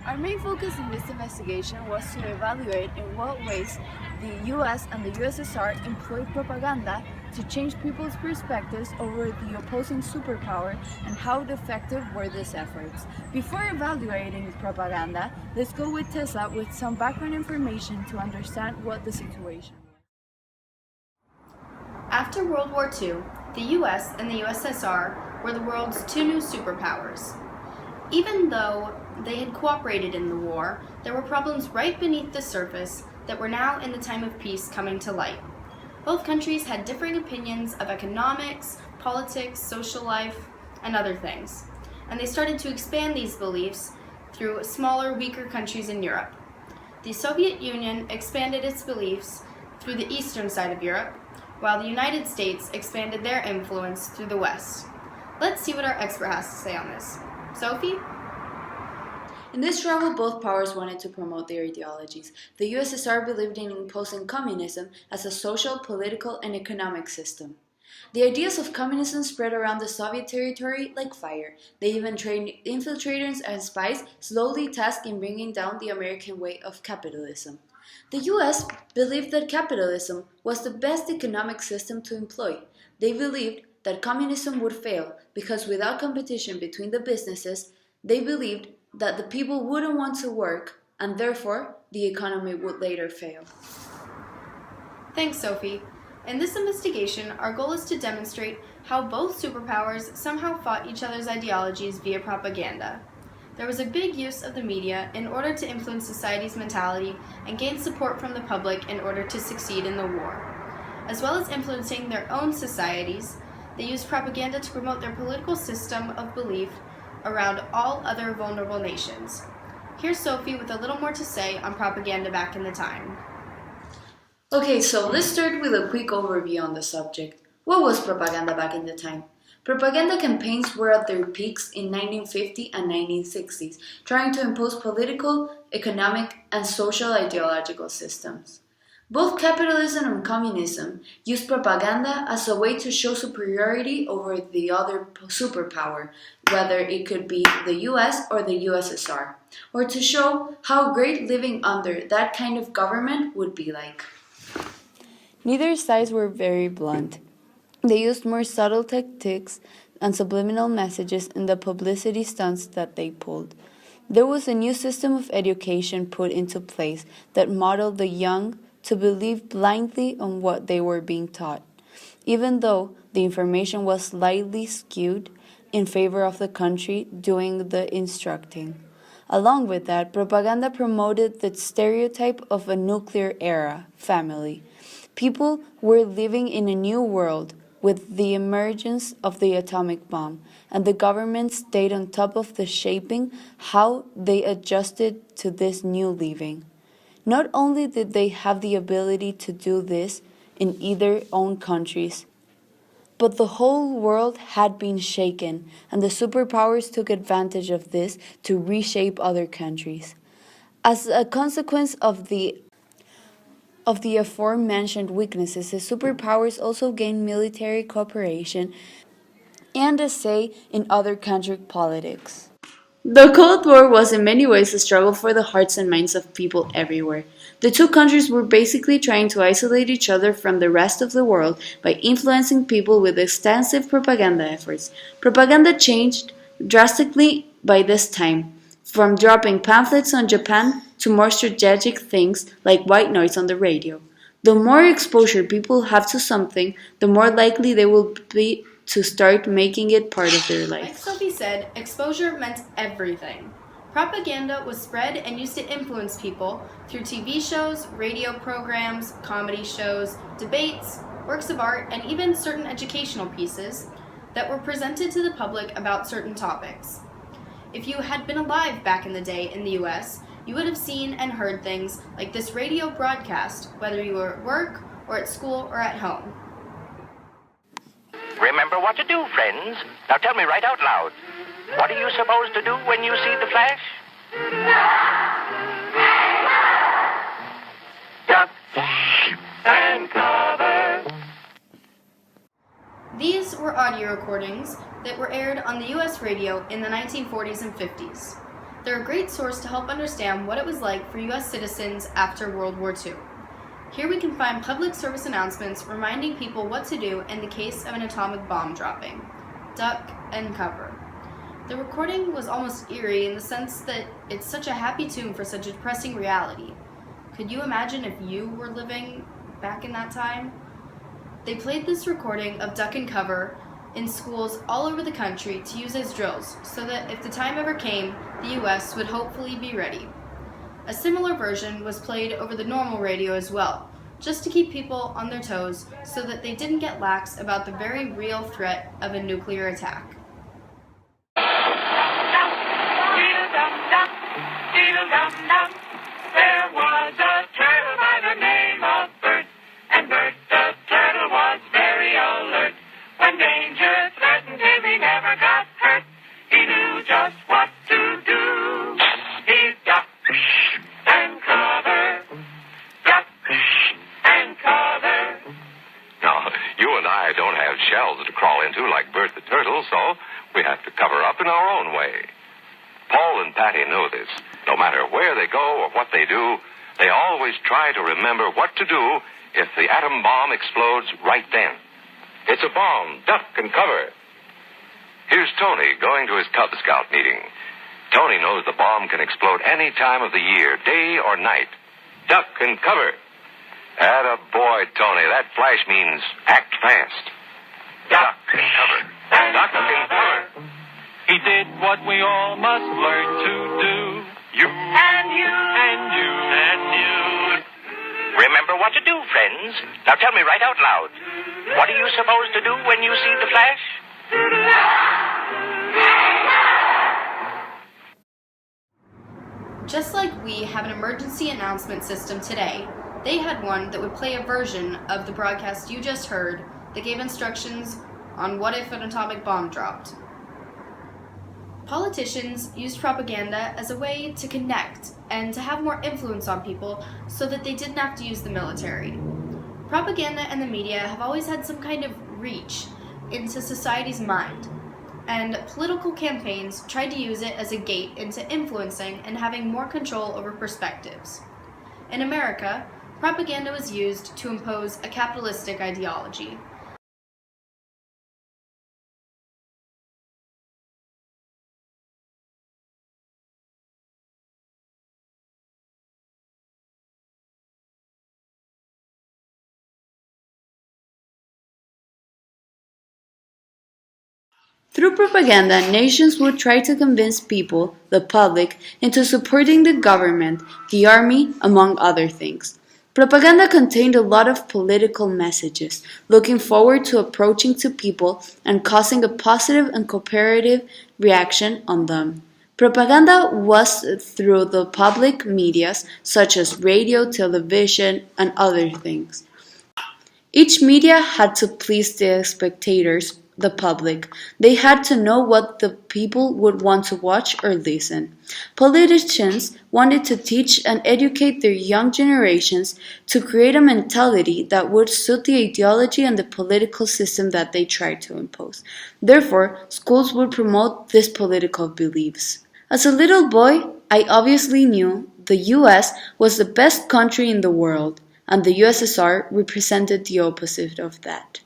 Our main focus in this investigation was to evaluate in what ways the US and the USSR employed propaganda to change people's perspectives over the opposing superpower and how effective were these efforts. Before evaluating propaganda, let's go with Tessa with some background information to understand what the situation was. After World War II, the US and the USSR were the world's two new superpowers. Even though they had cooperated in the war, there were problems right beneath the surface that were now in the time of peace coming to light. Both countries had differing opinions of economics, politics, social life, and other things, and they started to expand these beliefs through smaller, weaker countries in Europe. The Soviet Union expanded its beliefs through the eastern side of Europe, while the United States expanded their influence through the West. Let's see what our expert has to say on this. Sophie? In this struggle, both powers wanted to promote their ideologies. The USSR believed in imposing communism as a social, political, and economic system. The ideas of communism spread around the Soviet territory like fire. They even trained infiltrators and spies, slowly tasked in bringing down the American way of capitalism. The US believed that capitalism was the best economic system to employ. They believed that communism would fail because without competition between the businesses, they believed that the people wouldn't want to work and therefore the economy would later fail. Thanks, Sophie. In this investigation, our goal is to demonstrate how both superpowers somehow fought each other's ideologies via propaganda. There was a big use of the media in order to influence society's mentality and gain support from the public in order to succeed in the war. As well as influencing their own societies, they used propaganda to promote their political system of belief around all other vulnerable nations. Here's Sophie with a little more to say on propaganda back in the time. Okay, so let's start with a quick overview on the subject. What was propaganda back in the time? Propaganda campaigns were at their peaks in 1950 and 1960s, trying to impose political, economic, and social ideological systems. Both capitalism and communism used propaganda as a way to show superiority over the other superpower, whether it could be the US or the USSR, or to show how great living under that kind of government would be like. Neither sides were very blunt. They used more subtle tactics and subliminal messages in the publicity stunts that they pulled. There was a new system of education put into place that modeled the young to believe blindly on what they were being taught, even though the information was slightly skewed in favor of the country doing the instructing. Along with that, propaganda promoted the stereotype of a nuclear era family. People were living in a new world with the emergence of the atomic bomb, and the government stayed on top of the shaping how they adjusted to this new living. Not only did they have the ability to do this in either own countries, but the whole world had been shaken, and the superpowers took advantage of this to reshape other countries. As a consequence of the aforementioned weaknesses, the superpowers also gained military cooperation and a say in other country politics. The Cold War was in many ways a struggle for the hearts and minds of people everywhere. The two countries were basically trying to isolate each other from the rest of the world by influencing people with extensive propaganda efforts. Propaganda changed drastically by this time, from dropping pamphlets on Japan to more strategic things like white noise on the radio. The more exposure people have to something, the more likely they will be to start making it part of their life. Like Sophie said, exposure meant everything. Propaganda was spread and used to influence people through TV shows, radio programs, comedy shows, debates, works of art, and even certain educational pieces that were presented to the public about certain topics. If you had been alive back in the day in the US, you would have seen and heard things like this radio broadcast, whether you were at work or at school or at home. Remember what to do, friends. Now tell me right out loud. What are you supposed to do when you see the flash? Duck and cover. These were audio recordings that were aired on the US radio in the 1940s and 50s. They're a great source to help understand what it was like for U.S. citizens after World War II. Here we can find public service announcements reminding people what to do in the case of an atomic bomb dropping. Duck and cover. The recording was almost eerie in the sense that it's such a happy tune for such a depressing reality. Could you imagine if you were living back in that time? They played this recording of Duck and Cover in schools all over the country to use as drills so that if the time ever came, the U.S. would hopefully be ready. A similar version was played over the normal radio as well, just to keep people on their toes so that they didn't get lax about the very real threat of a nuclear attack. There was a turtle by the name of Bert, and Bert the turtle was very alert. When danger threatened him, he never got hurt. He knew just what to do. He ducked and covered, ducked and covered. Now, you and I don't have shells to crawl into like Bert the turtle, so we have to cover up in our own way. Paul and Patty know this. No matter where they go or what they do, they always try to remember what to do if the atom bomb explodes right then. It's a bomb. Duck and cover. Here's Tony going to his Cub Scout meeting. Tony knows the bomb can explode any time of the year, day or night. Duck and cover. Atta boy, Tony. That flash means act fast. Duck and cover. Duck and cover. He did what we all must learn to do. You And you. And you. And you. remember what to do, friends. Now tell me right out loud. What are you supposed to do when you see the flash? Just like we have an emergency announcement system today, they had one that would play a version of the broadcast you just heard that gave instructions on what if an atomic bomb dropped. Politicians used propaganda as a way to connect and to have more influence on people so that they didn't have to use the military. Propaganda and the media have always had some kind of reach into society's mind, and political campaigns tried to use it as a gate into influencing and having more control over perspectives. In America, propaganda was used to impose a capitalistic ideology. Through propaganda, nations would try to convince people, the public, into supporting the government, the army, among other things. Propaganda contained a lot of political messages, looking forward to approaching to people and causing a positive and cooperative reaction on them. Propaganda was through the public medias, such as radio, television, and other things. Each media had to please the spectators, the public. They had to know what the people would want to watch or listen. Politicians wanted to teach and educate their young generations to create a mentality that would suit the ideology and the political system that they tried to impose. Therefore, schools would promote these political beliefs. As a little boy, I obviously knew the US was the best country in the world, and the USSR represented the opposite of that.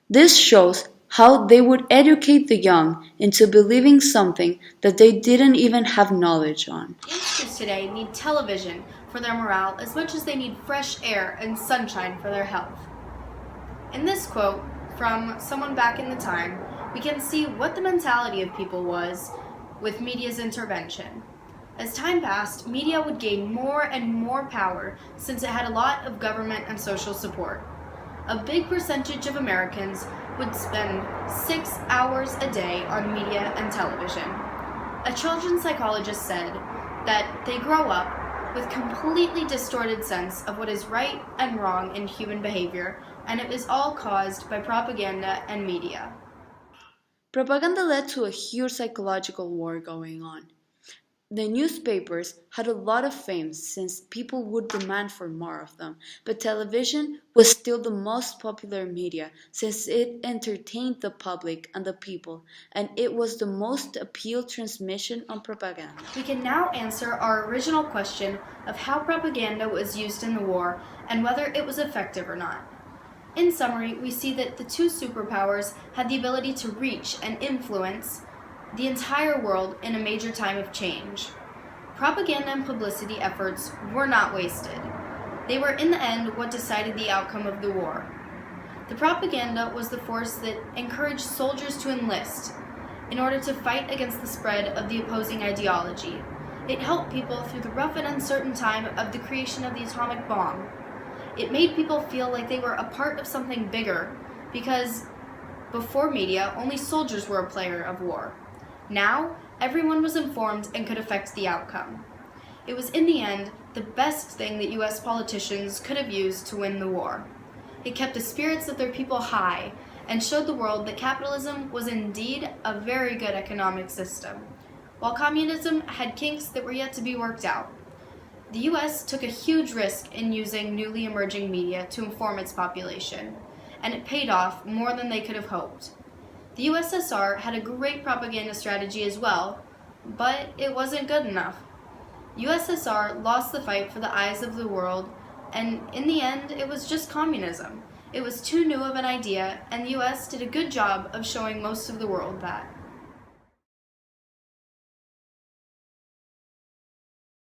This shows how they would educate the young into believing something that they didn't even have knowledge on. Youngsters today need television for their morale as much as they need fresh air and sunshine for their health. In this quote from someone back in the time, we can see what the mentality of people was with media's intervention. As time passed, media would gain more and more power since it had a lot of government and social support. A big percentage of Americans would spend 6 hours a day on media and television. A children's psychologist said that they grow up with completely distorted sense of what is right and wrong in human behavior, and it is all caused by propaganda and media. Propaganda led to a huge psychological war going on. The newspapers had a lot of fame since people would demand for more of them, but television was still the most popular media since it entertained the public and the people, and it was the most appealed transmission on propaganda. We can now answer our original question of how propaganda was used in the war and whether it was effective or not. In summary, we see that the two superpowers had the ability to reach and influence the entire world in a major time of change. Propaganda and publicity efforts were not wasted. They were in the end what decided the outcome of the war. The propaganda was the force that encouraged soldiers to enlist in order to fight against the spread of the opposing ideology. It helped people through the rough and uncertain time of the creation of the atomic bomb. It made people feel like they were a part of something bigger because before media, only soldiers were a player of war. Now, everyone was informed and could affect the outcome. It was in the end the best thing that US politicians could have used to win the war. It kept the spirits of their people high and showed the world that capitalism was indeed a very good economic system, while communism had kinks that were yet to be worked out. The US took a huge risk in using newly emerging media to inform its population, and it paid off more than they could have hoped. The USSR had a great propaganda strategy as well, but it wasn't good enough. USSR lost the fight for the eyes of the world, and in the end, it was just communism. It was too new of an idea, and the US did a good job of showing most of the world that.